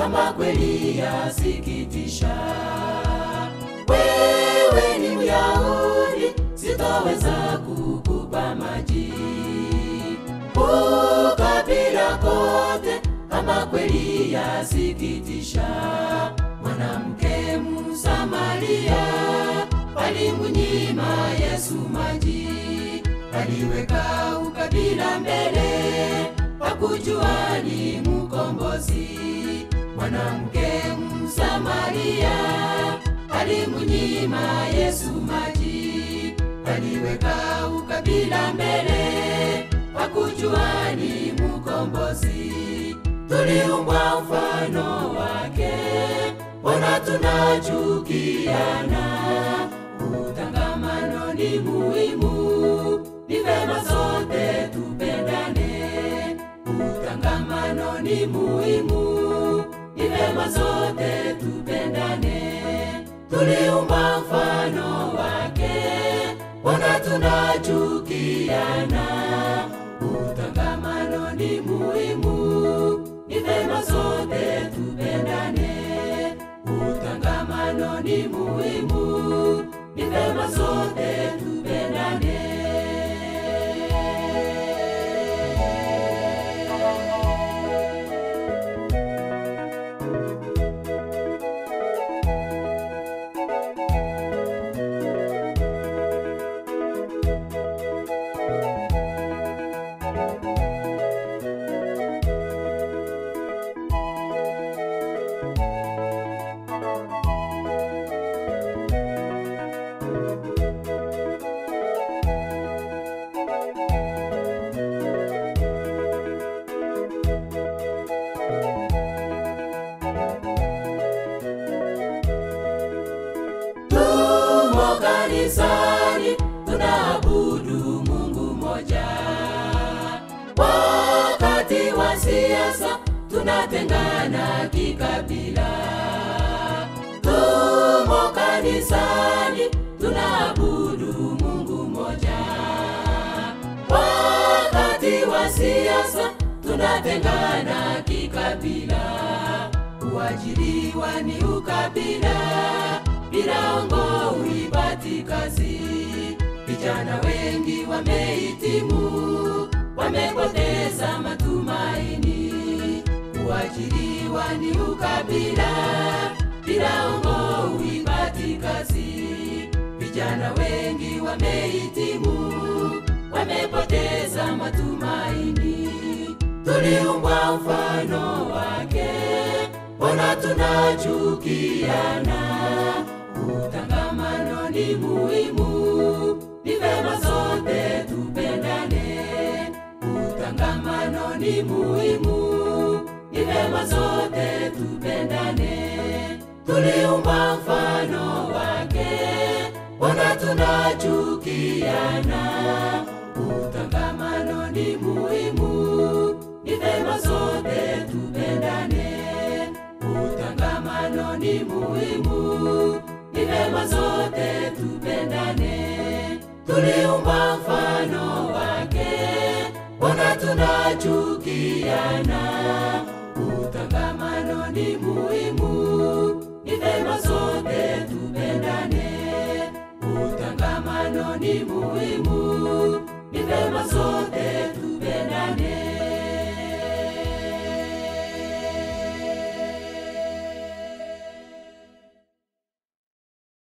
ama kweli yasikitisha. Wewe ni Myahudi, sitaweza kukupa maji. Ukabila kote, ama kweli yasikitisha. Mwanamke Msamaria alimunyima Yesu maji. Aliweka ukabila mbele, hakujua ni mkombozi. Mwanamke Msamaria alimunyima Yesu maji. Aliweka ukabila mbele, hakujua ni mkombozi. Tuliumbwa mfano wake, mbona tunachukiana? Utangamano ni muhimu, ni vema sote tupendane. Utangamano ni muhimu, ni vema sote tupendane. Tuliumbwa mfano wake, mbona tunachukiana? Utangamano ni muhimu, ni vema sote tupendane. Utangamano ni muhimu, ni vema sote tupendane. Kanisani tunaabudu Mungu moja. Wakati wa siasa tunatengana kikabila. Tumo kanisani tunaabudu Mungu moja. Wakati wa siasa tunatengana kikabila. Kuajiriwa ni ukabila, Birango uipati kazi. Vijana wengi wamehitimu, wamepoteza matumaini. Kuajiriwa ni ukabila, Birango uipati kazi. Vijana wengi wamehitimu, wamepoteza matumaini. Tuliumbwa mfano wake, mbona tunachukiana? Utangamano ni muhimu, ni vema sote tupendane. Utangamano ni muhimu, ni vema sote tupendane. Tuliumbwa mfano wake, mbona tunachukiana? Utangamano ni muhimu, ni vema sote tupendane. Utangamano ni muhimu, ni vema sote tupendane. Tuliumbwa mfano wake, mbona tunachukiana? Utangamano ni muhimu, ni vema sote tupendane. Utangamano ni muhimu, ni vema sote